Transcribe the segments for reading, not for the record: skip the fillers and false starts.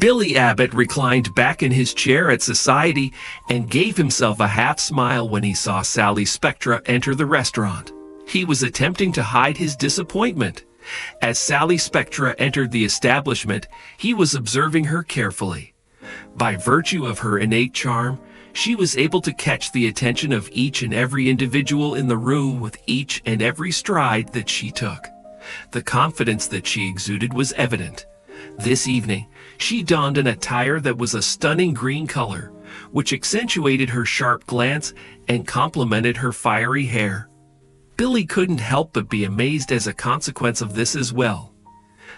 Billy Abbott reclined back in his chair at Society and gave himself a half smile when he saw Sally Spectra enter the restaurant. He was attempting to hide his disappointment. As Sally Spectra entered the establishment, he was observing her carefully. By virtue of her innate charm, she was able to catch the attention of each and every individual in the room with each and every stride that she took. The confidence that she exuded was evident. This evening, she donned an attire that was a stunning green color, which accentuated her sharp glance and complemented her fiery hair. Billy couldn't help but be amazed as a consequence of this as well.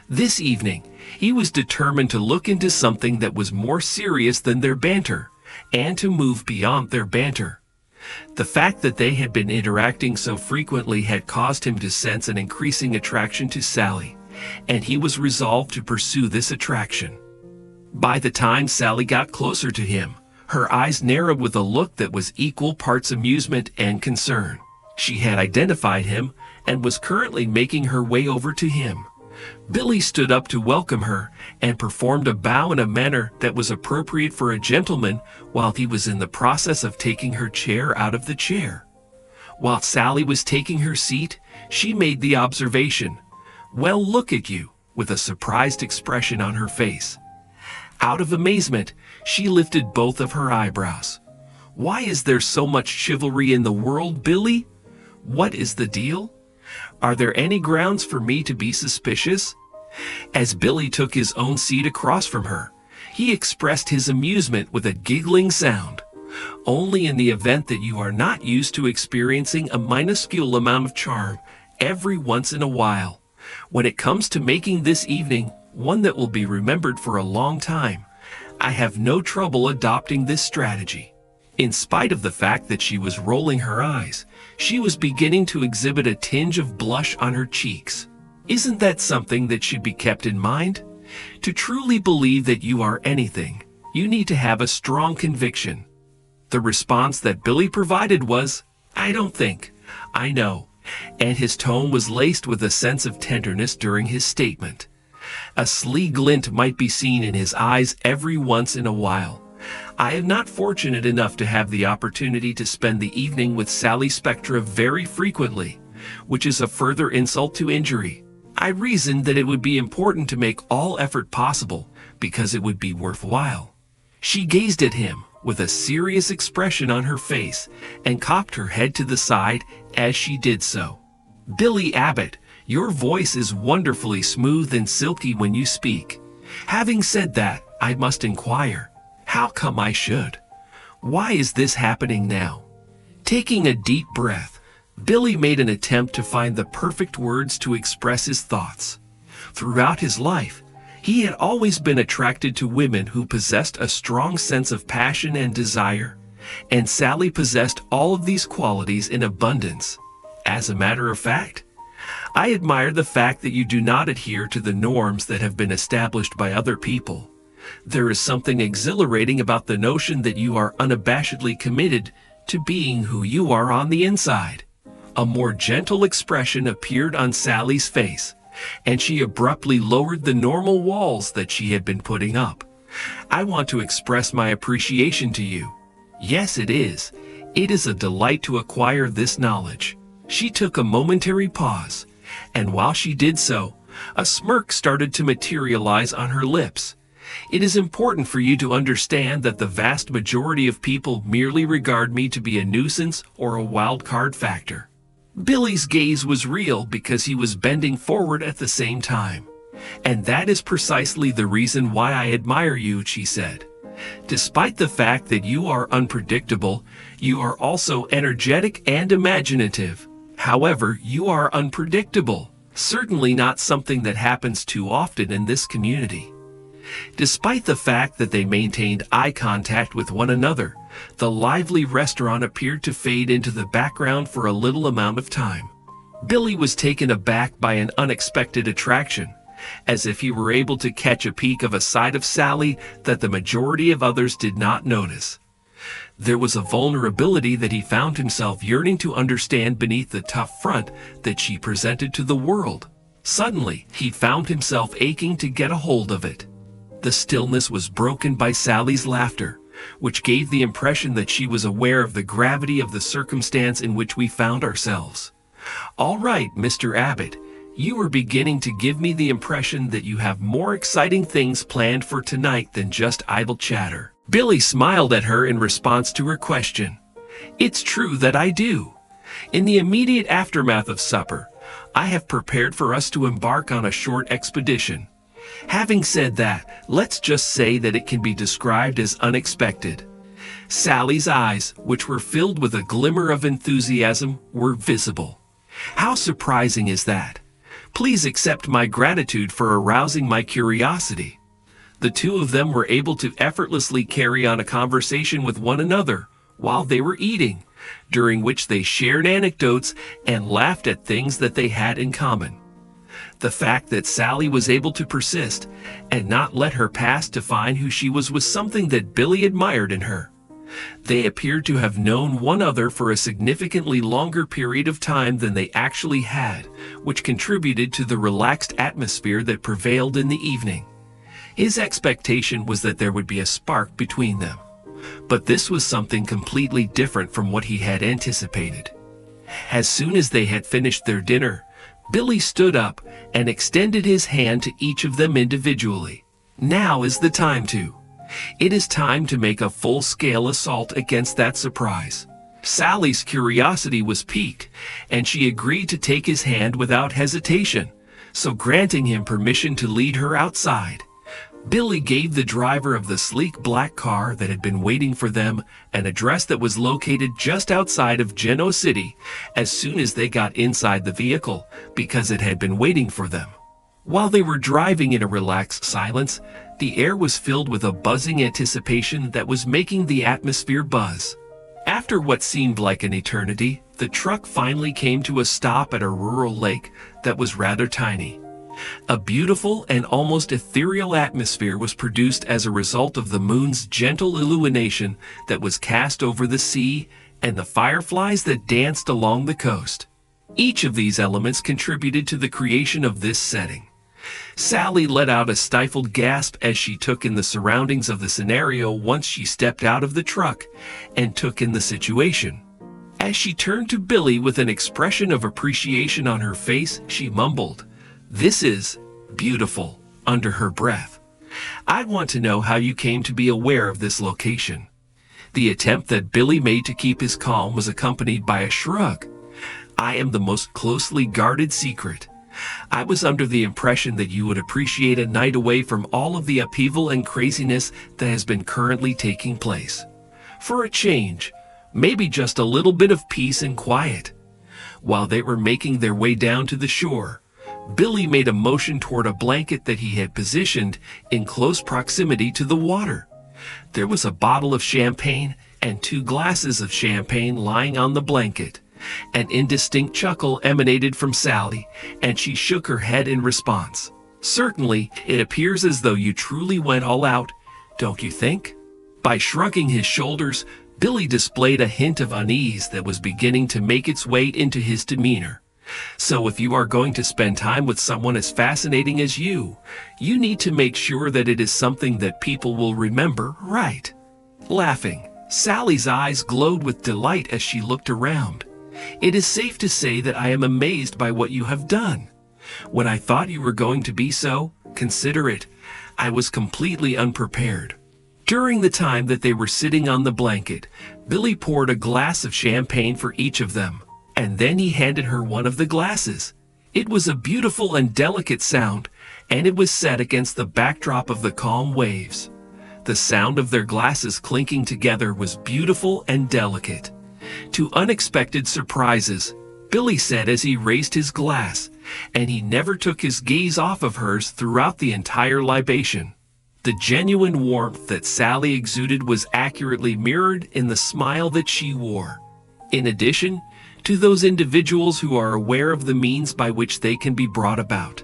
This evening, he was determined to look into something that was more serious than their banter, and to move beyond their banter. The fact that they had been interacting so frequently had caused him to sense an increasing attraction to Sally, and he was resolved to pursue this attraction. By the time Sally got closer to him, her eyes narrowed with a look that was equal parts amusement and concern. She had identified him and was currently making her way over to him. Billy stood up to welcome her and performed a bow in a manner that was appropriate for a gentleman while he was in the process of taking her chair out of the chair. While Sally was taking her seat, she made the observation, "Well, look at you," with a surprised expression on her face. Out of amazement, she lifted both of her eyebrows. "Why is there so much chivalry in the world, Billy? What is the deal? Are there any grounds for me to be suspicious?" As Billy took his own seat across from her, he expressed his amusement with a giggling sound. "Only in the event that you are not used to experiencing a minuscule amount of charm every once in a while. When it comes to making this evening one that will be remembered for a long time, I have no trouble adopting this strategy." In spite of the fact that she was rolling her eyes, she was beginning to exhibit a tinge of blush on her cheeks. Isn't that something that should be kept in mind? To truly believe that you are anything, you need to have a strong conviction. The response that Billy provided was, "I don't think, I know," and his tone was laced with a sense of tenderness during his statement. A sly glint might be seen in his eyes every once in a while. "I am not fortunate enough to have the opportunity to spend the evening with Sally Spectra very frequently, which is a further insult to injury. I reasoned that it would be important to make all effort possible, because it would be worthwhile." She gazed at him with a serious expression on her face and cocked her head to the side as she did so. "Billy Abbott, your voice is wonderfully smooth and silky when you speak. Having said that, I must inquire, how come I should? Why is this happening now?" Taking a deep breath, Billy made an attempt to find the perfect words to express his thoughts. Throughout his life, he had always been attracted to women who possessed a strong sense of passion and desire, and Sally possessed all of these qualities in abundance. As a matter of fact, I admire the fact that you do not adhere to the norms that have been established by other people. There is something exhilarating about the notion that you are unabashedly committed to being who you are on the inside. A more gentle expression appeared on Sally's face, and she abruptly lowered the normal walls that she had been putting up. "I want to express my appreciation to you. Yes, it is. It is a delight to acquire this knowledge." She took a momentary pause, and while she did so, a smirk started to materialize on her lips. "It is important for you to understand that the vast majority of people merely regard me to be a nuisance or a wild card factor." Billy's gaze was real because he was bending forward at the same time. "And that is precisely the reason why I admire you," she said. "Despite the fact that you are unpredictable, you are also energetic and imaginative. However, you are unpredictable, certainly not something that happens too often in this community." Despite the fact that they maintained eye contact with one another, the lively restaurant appeared to fade into the background for a little amount of time. Billy was taken aback by an unexpected attraction, as if he were able to catch a peek of a side of Sally that the majority of others did not notice. There was a vulnerability that he found himself yearning to understand beneath the tough front that she presented to the world. Suddenly, he found himself aching to get a hold of it. The stillness was broken by Sally's laughter, which gave the impression that she was aware of the gravity of the circumstance in which we found ourselves. "All right, Mr. Abbott, you are beginning to give me the impression that you have more exciting things planned for tonight than just idle chatter." Billy smiled at her in response to her question. "It's true that I do. In the immediate aftermath of supper, I have prepared for us to embark on a short expedition. Having said that, let's just say that it can be described as unexpected." Sally's eyes, which were filled with a glimmer of enthusiasm, were visible. "How surprising is that? Please accept my gratitude for arousing my curiosity." The two of them were able to effortlessly carry on a conversation with one another while they were eating, during which they shared anecdotes and laughed at things that they had in common. The fact that Sally was able to persist and not let her past define who she was something that Billy admired in her. They appeared to have known one another for a significantly longer period of time than they actually had, which contributed to the relaxed atmosphere that prevailed in the evening. His expectation was that there would be a spark between them, but this was something completely different from what he had anticipated. As soon as they had finished their dinner, Billy stood up and extended his hand to each of them individually. "Now is the time to. It is time to make a full-scale assault against that surprise." Sally's curiosity was piqued, and she agreed to take his hand without hesitation, so granting him permission to lead her outside. Billy gave the driver of the sleek black car that had been waiting for them an address that was located just outside of Genoa City as soon as they got inside the vehicle, because it had been waiting for them. While they were driving in a relaxed silence, the air was filled with a buzzing anticipation that was making the atmosphere buzz. After what seemed like an eternity, the truck finally came to a stop at a rural lake that was rather tiny. A beautiful and almost ethereal atmosphere was produced as a result of the moon's gentle illumination that was cast over the sea and the fireflies that danced along the coast. Each of these elements contributed to the creation of this setting. Sally let out a stifled gasp as she took in the surroundings of the scenario once she stepped out of the truck and took in the situation. As she turned to Billy with an expression of appreciation on her face, she mumbled, "This is beautiful," under her breath. "I want to know how you came to be aware of this location." The attempt that Billy made to keep his calm was accompanied by a shrug. "I am the most closely guarded secret. I was under the impression that you would appreciate a night away from all of the upheaval and craziness that has been currently taking place. For a change, maybe just a little bit of peace and quiet." While they were making their way down to the shore, Billy made a motion toward a blanket that he had positioned in close proximity to the water. There was a bottle of champagne and 2 glasses of champagne lying on the blanket. An indistinct chuckle emanated from Sally, and she shook her head in response. "Certainly, it appears as though you truly went all out, don't you think?" By shrugging his shoulders, Billy displayed a hint of unease that was beginning to make its way into his demeanor. "So if you are going to spend time with someone as fascinating as you need to make sure that it is something that people will remember, right?" Laughing, Sally's eyes glowed with delight as she looked around. "It is safe to say that I am amazed by what you have done. When I thought you were going to be so considerate, I was completely unprepared." During the time that they were sitting on the blanket, Billy poured a glass of champagne for each of them, and then he handed her one of the glasses. It was a beautiful and delicate sound, and it was set against the backdrop of the calm waves. The sound of their glasses clinking together was beautiful and delicate. "To unexpected surprises," Billy said as he raised his glass, and he never took his gaze off of hers throughout the entire libation. The genuine warmth that Sally exuded was accurately mirrored in the smile that she wore. In addition, to those individuals who are aware of the means by which they can be brought about.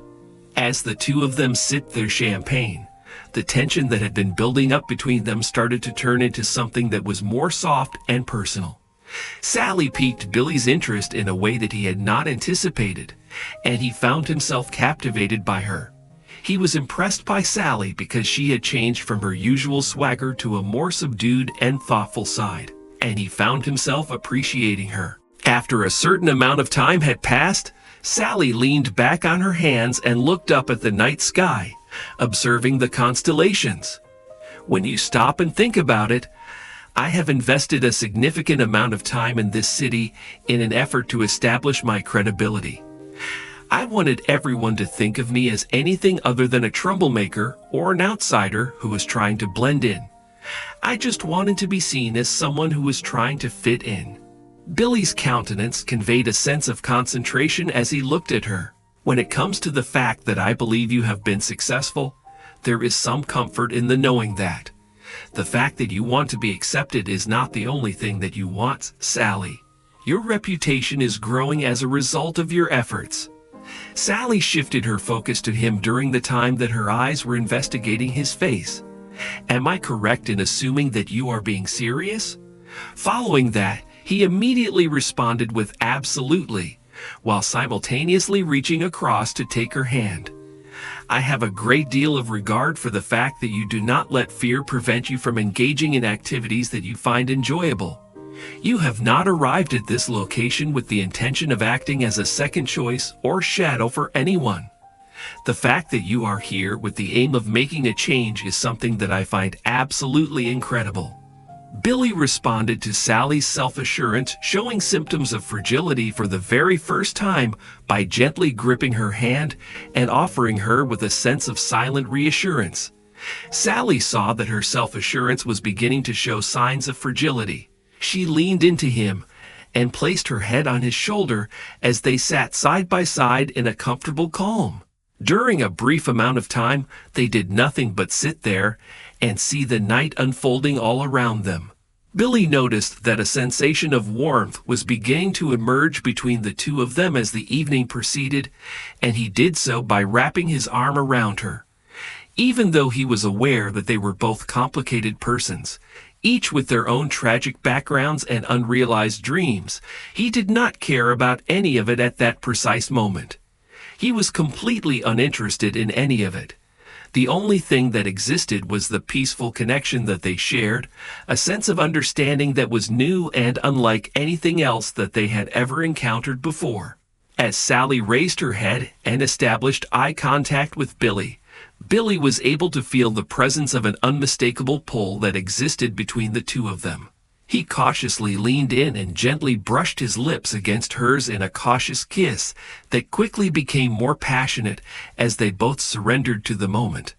As the two of them sipped their champagne, the tension that had been building up between them started to turn into something that was more soft and personal. Sally piqued Billy's interest in a way that he had not anticipated, and he found himself captivated by her. He was impressed by Sally because she had changed from her usual swagger to a more subdued and thoughtful side, and he found himself appreciating her. After a certain amount of time had passed, Sally leaned back on her hands and looked up at the night sky, observing the constellations. When you stop and think about it, I have invested a significant amount of time in this city in an effort to establish my credibility. I wanted everyone to think of me as anything other than a troublemaker or an outsider who was trying to blend in. I just wanted to be seen as someone who was trying to fit in. Billy's countenance conveyed a sense of concentration as he looked at her. When it comes to the fact that I believe you have been successful, there is some comfort in the knowing that. The fact that you want to be accepted is not the only thing that you want, Sally. Your reputation is growing as a result of your efforts. Sally shifted her focus to him during the time that her eyes were investigating his face. Am I correct in assuming that you are being serious? Following that, he immediately responded with absolutely, while simultaneously reaching across to take her hand. I have a great deal of regard for the fact that you do not let fear prevent you from engaging in activities that you find enjoyable. You have not arrived at this location with the intention of acting as a second choice or shadow for anyone. The fact that you are here with the aim of making a change is something that I find absolutely incredible. Billy responded to Sally's self-assurance, showing symptoms of fragility for the very first time by gently gripping her hand and offering her with a sense of silent reassurance. Sally saw that her self-assurance was beginning to show signs of fragility. She leaned into him and placed her head on his shoulder as they sat side by side in a comfortable calm. During a brief amount of time, they did nothing but sit there and see the night unfolding all around them. Billy noticed that a sensation of warmth was beginning to emerge between the two of them as the evening proceeded, and he did so by wrapping his arm around her. Even though he was aware that they were both complicated persons, each with their own tragic backgrounds and unrealized dreams, he did not care about any of it at that precise moment. He was completely uninterested in any of it. The only thing that existed was the peaceful connection that they shared, a sense of understanding that was new and unlike anything else that they had ever encountered before. As Sally raised her head and established eye contact with Billy, Billy was able to feel the presence of an unmistakable pull that existed between the two of them. He cautiously leaned in and gently brushed his lips against hers in a cautious kiss that quickly became more passionate as they both surrendered to the moment.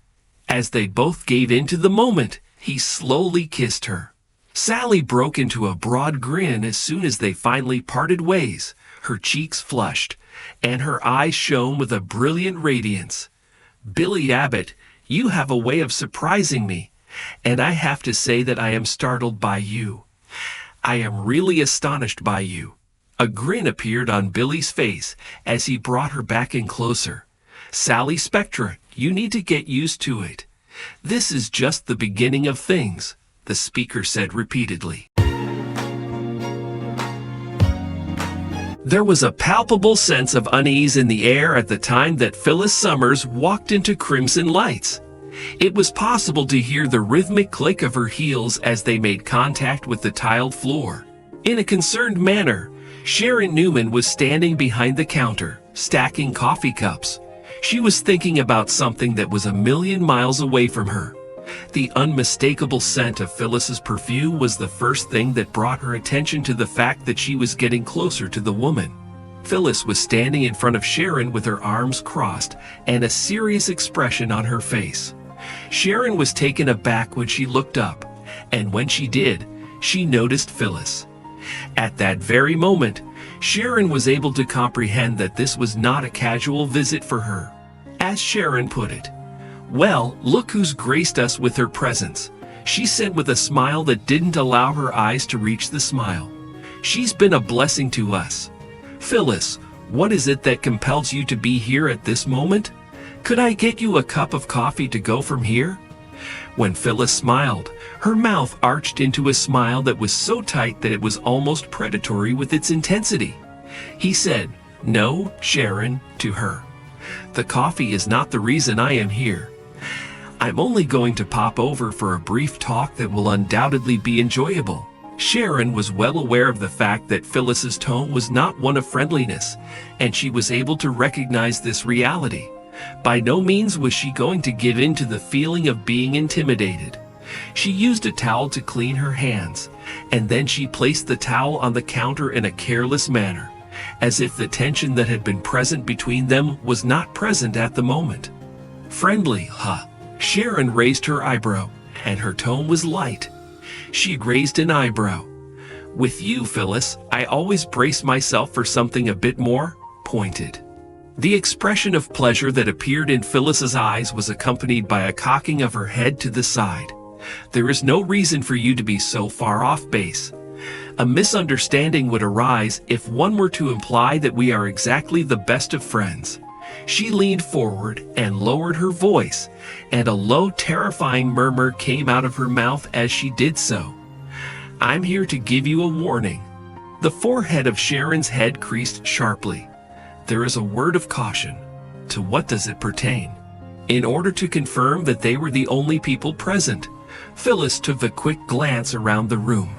As they both gave in to the moment, he slowly kissed her. Sally broke into a broad grin as soon as they finally parted ways. Her cheeks flushed, and her eyes shone with a brilliant radiance. Billy Abbott, you have a way of surprising me, and I have to say that I am startled by you. I am really astonished by you. A grin appeared on Billy's face as he brought her back in closer. Sally Spectra, you need to get used to it. This is just the beginning of things, the speaker said repeatedly. There was a palpable sense of unease in the air at the time that Phyllis Summers walked into Crimson Lights. It was possible to hear the rhythmic click of her heels as they made contact with the tiled floor. In a concerned manner, Sharon Newman was standing behind the counter, stacking coffee cups. She was thinking about something that was a million miles away from her. The unmistakable scent of Phyllis's perfume was the first thing that brought her attention to the fact that she was getting closer to the woman. Phyllis was standing in front of Sharon with her arms crossed and a serious expression on her face. Sharon was taken aback when she looked up, and when she did, she noticed Phyllis. At that very moment, Sharon was able to comprehend that this was not a casual visit for her. As Sharon put it, "Well, look who's graced us with her presence," she said with a smile that didn't allow her eyes to reach the smile. "She's been a blessing to us. Phyllis, what is it that compels you to be here at this moment? Could I get you a cup of coffee to go from here?" When Phyllis smiled, her mouth arched into a smile that was so tight that it was almost predatory with its intensity. He said, "No, Sharon," to her. The coffee is not the reason I am here. I'm only going to pop over for a brief talk that will undoubtedly be enjoyable." Sharon was well aware of the fact that Phyllis's tone was not one of friendliness, and she was able to recognize this reality. By no means was she going to give in to the feeling of being intimidated. She used a towel to clean her hands, and then she placed the towel on the counter in a careless manner, as if the tension that had been present between them was not present at the moment. "Friendly, huh?" Sharon raised her eyebrow, and her tone was light. She raised an eyebrow. "With you, Phyllis, I always brace myself for something a bit more pointed." The expression of pleasure that appeared in Phyllis's eyes was accompanied by a cocking of her head to the side. "There is no reason for you to be so far off base. A misunderstanding would arise if one were to imply that we are exactly the best of friends." She leaned forward and lowered her voice, and a low, terrifying murmur came out of her mouth as she did so. "I'm here to give you a warning." The forehead of Sharon's head creased sharply. "There is a word of caution. To what does it pertain?" In order to confirm that they were the only people present, Phyllis took a quick glance around the room.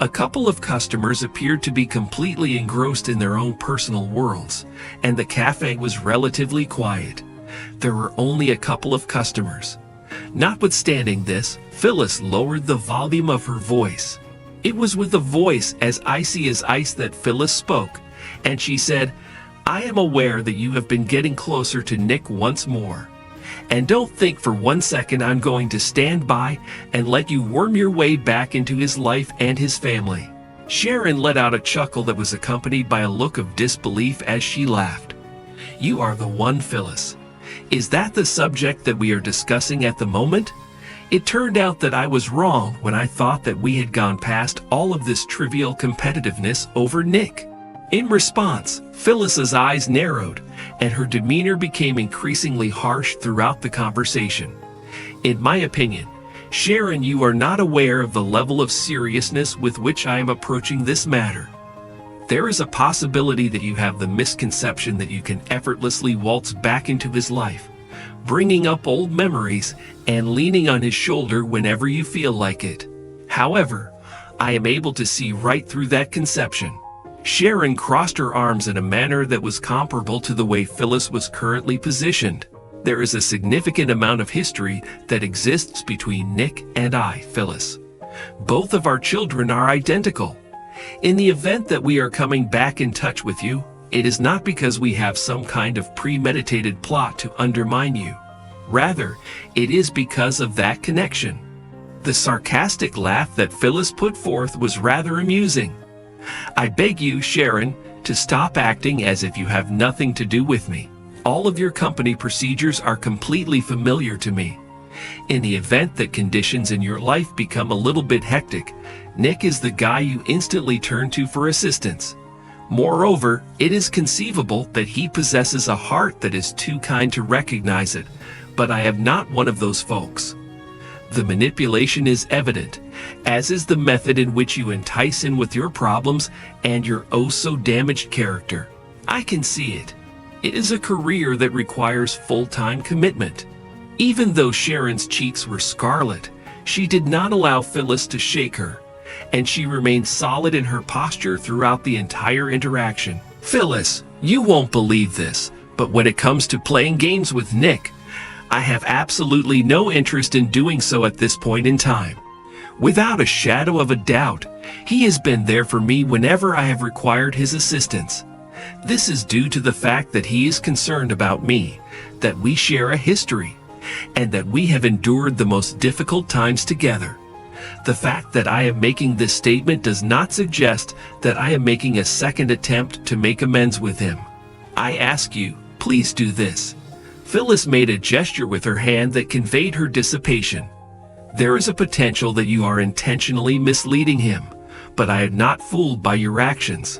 A couple of customers appeared to be completely engrossed in their own personal worlds, and the cafe was relatively quiet. There were only a couple of customers. Notwithstanding this, Phyllis lowered the volume of her voice. It was with a voice as icy as ice that Phyllis spoke, and she said, "I am aware that you have been getting closer to Nick once more. And don't think for 1 second I'm going to stand by and let you worm your way back into his life and his family." Sharon let out a chuckle that was accompanied by a look of disbelief as she laughed. "You are the one, Phyllis. Is that the subject that we are discussing at the moment? It turned out that I was wrong when I thought that we had gone past all of this trivial competitiveness over Nick." In response, Phyllis's eyes narrowed, and her demeanor became increasingly harsh throughout the conversation. "In my opinion, Sharon, you are not aware of the level of seriousness with which I am approaching this matter. There is a possibility that you have the misconception that you can effortlessly waltz back into his life, bringing up old memories and leaning on his shoulder whenever you feel like it. However, I am able to see right through that conception." Sharon crossed her arms in a manner that was comparable to the way Phyllis was currently positioned. "There is a significant amount of history that exists between Nick and I, Phyllis. Both of our children are identical. In the event that we are coming back in touch with you, it is not because we have some kind of premeditated plot to undermine you. Rather, it is because of that connection." The sarcastic laugh that Phyllis put forth was rather amusing. "I beg you, Sharon, to stop acting as if you have nothing to do with me. All of your company procedures are completely familiar to me. In the event that conditions in your life become a little bit hectic, Nick is the guy you instantly turn to for assistance. Moreover, it is conceivable that he possesses a heart that is too kind to recognize it, but I am not one of those folks. The manipulation is evident, as is the method in which you entice him with your problems and your oh-so-damaged character. I can see it. It is a career that requires full-time commitment." Even though Sharon's cheeks were scarlet, she did not allow Phyllis to shake her, and she remained solid in her posture throughout the entire interaction. "Phyllis, you won't believe this, but when it comes to playing games with Nick, I have absolutely no interest in doing so at this point in time. Without a shadow of a doubt, he has been there for me whenever I have required his assistance. This is due to the fact that he is concerned about me, that we share a history, and that we have endured the most difficult times together. The fact that I am making this statement does not suggest that I am making a second attempt to make amends with him. I ask you, please do this." Phyllis made a gesture with her hand that conveyed her dissipation. "There is a potential that you are intentionally misleading him, but I am not fooled by your actions.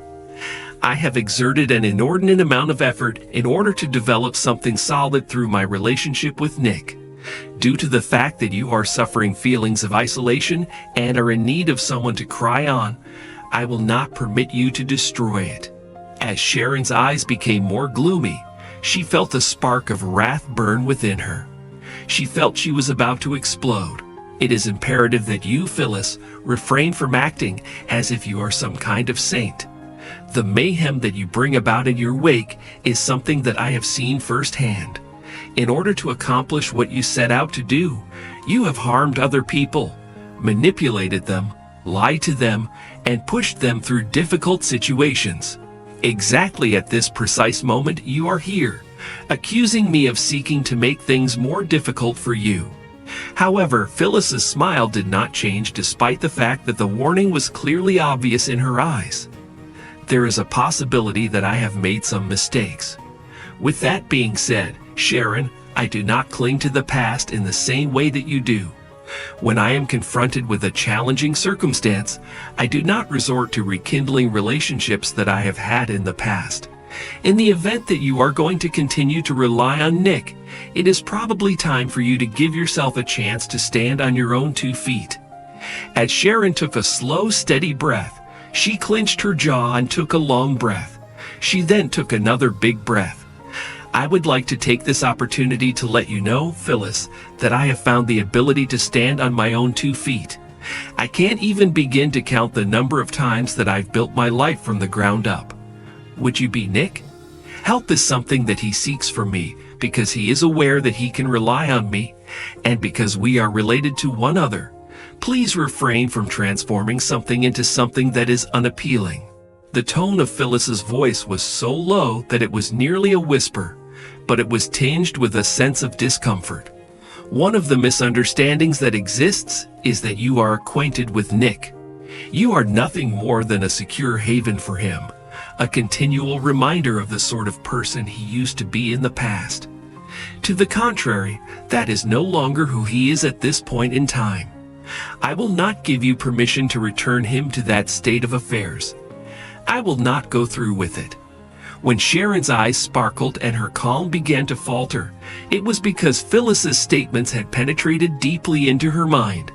I have exerted an inordinate amount of effort in order to develop something solid through my relationship with Nick. Due to the fact that you are suffering feelings of isolation and are in need of someone to cry on, I will not permit you to destroy it." As Sharon's eyes became more gloomy, She felt a spark of wrath burn within her. She felt she was about to explode. It is imperative that you, Phyllis, refrain from acting as if you are some kind of saint. The mayhem that you bring about in your wake is something that I have seen firsthand. In order to accomplish what you set out to do, you have harmed other people, manipulated them, lied to them, and pushed them through difficult situations. Exactly at this precise moment you are here, accusing me of seeking to make things more difficult for you. However, Phyllis's smile did not change despite the fact that the warning was clearly obvious in her eyes. There is a possibility that I have made some mistakes. With that being said, Sharon, I do not cling to the past in the same way that you do. When I am confronted with a challenging circumstance, I do not resort to rekindling relationships that I have had in the past. In the event that you are going to continue to rely on Nick, it is probably time for you to give yourself a chance to stand on your own 2 feet. As Sharon took a slow, steady breath, she clenched her jaw and took a long breath. She then took another big breath. I would like to take this opportunity to let you know, Phyllis, that I have found the ability to stand on my own 2 feet. I can't even begin to count the number of times that I've built my life from the ground up. Would you be Nick? Help is something that he seeks from me because he is aware that he can rely on me, and because we are related to one another. Please refrain from transforming something into something that is unappealing. The tone of Phyllis's voice was so low that it was nearly a whisper, but it was tinged with a sense of discomfort. One of the misunderstandings that exists is that you are acquainted with Nick. You are nothing more than a secure haven for him, a continual reminder of the sort of person he used to be in the past. To the contrary, that is no longer who he is at this point in time. I will not give you permission to return him to that state of affairs. I will not go through with it. When Sharon's eyes sparkled and her calm began to falter, it was because Phyllis's statements had penetrated deeply into her mind.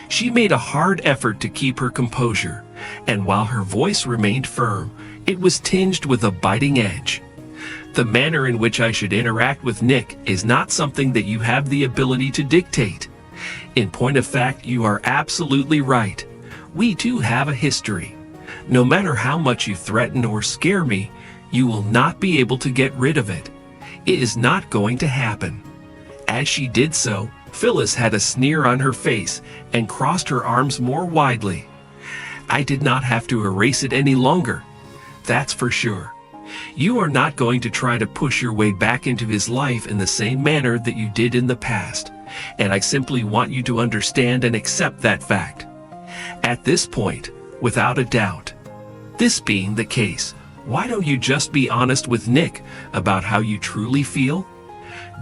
She made a hard effort to keep her composure, and while her voice remained firm, it was tinged with a biting edge. The manner in which I should interact with Nick is not something that you have the ability to dictate. In point of fact, you are absolutely right. We too have a history. No matter how much you threaten or scare me, you will not be able to get rid of it. It is not going to happen. As she did so, Phyllis had a sneer on her face and crossed her arms more widely. I did not have to erase it any longer. That's for sure. You are not going to try to push your way back into his life in the same manner that you did in the past, and I simply want you to understand and accept that fact. At this point, without a doubt. This being the case, why don't you just be honest with Nick about how you truly feel?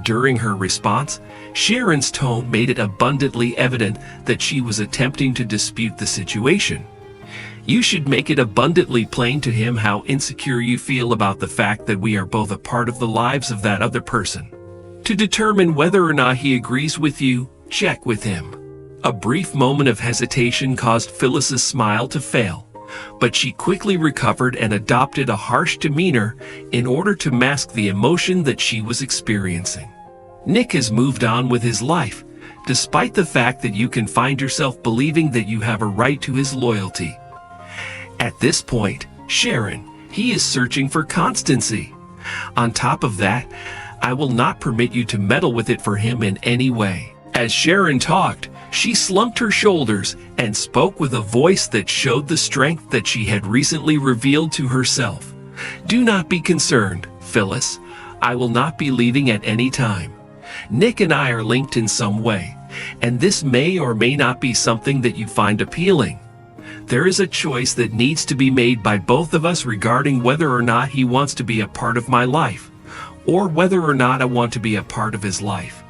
During her response, Sharon's tone made it abundantly evident that she was attempting to dispute the situation. You should make it abundantly plain to him how insecure you feel about the fact that we are both a part of the lives of that other person. To determine whether or not he agrees with you, check with him. A brief moment of hesitation caused Phyllis's smile to fail, but she quickly recovered and adopted a harsh demeanor in order to mask the emotion that she was experiencing. Nick has moved on with his life, despite the fact that you can find yourself believing that you have a right to his loyalty. At this point, Sharon, he is searching for constancy. On top of that, I will not permit you to meddle with it for him in any way. As Sharon talked, she slumped her shoulders and spoke with a voice that showed the strength that she had recently revealed to herself. Do not be concerned, Phyllis. I will not be leaving at any time. Nick and I are linked in some way, and this may or may not be something that you find appealing. There is a choice that needs to be made by both of us regarding whether or not he wants to be a part of my life, or whether or not I want to be a part of his life.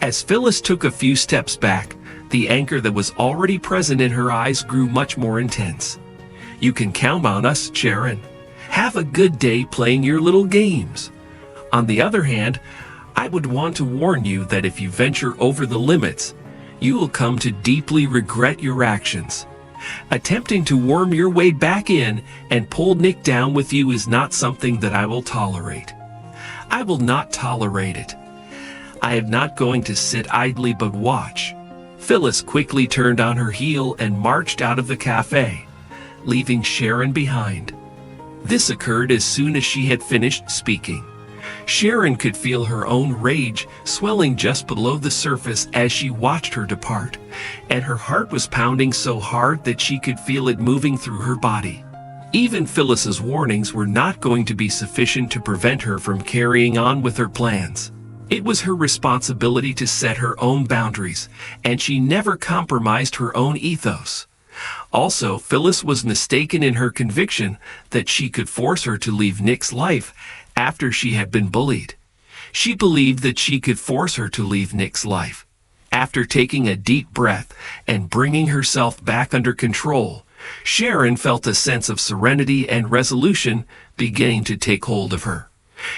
As Phyllis took a few steps back, the anger that was already present in her eyes grew much more intense. You can count on us, Sharon. Have a good day playing your little games. On the other hand, I would want to warn you that if you venture over the limits, you will come to deeply regret your actions. Attempting to worm your way back in and pull Nick down with you is not something that I will tolerate. I will not tolerate it. I am not going to sit idly but watch." Phyllis quickly turned on her heel and marched out of the cafe, leaving Sharon behind. This occurred as soon as she had finished speaking. Sharon could feel her own rage swelling just below the surface as she watched her depart, and her heart was pounding so hard that she could feel it moving through her body. Even Phyllis's warnings were not going to be sufficient to prevent her from carrying on with her plans. It was her responsibility to set her own boundaries, and she never compromised her own ethos. Also, Phyllis was mistaken in her conviction that she could force her to leave Nick's life after she had been bullied. She believed that she could force her to leave Nick's life. After taking a deep breath and bringing herself back under control, Sharon felt a sense of serenity and resolution beginning to take hold of her.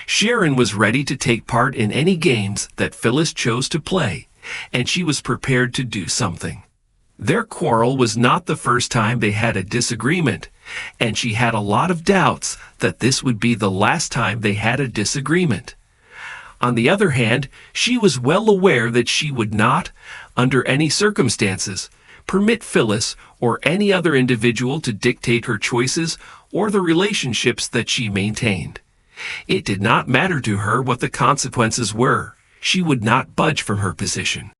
Sharon was ready to take part in any games that Phyllis chose to play, and she was prepared to do something. Their quarrel was not the first time they had a disagreement, and she had a lot of doubts that this would be the last time they had a disagreement. On the other hand, she was well aware that she would not, under any circumstances, permit Phyllis or any other individual to dictate her choices or the relationships that she maintained. It did not matter to her what the consequences were. She would not budge from her position.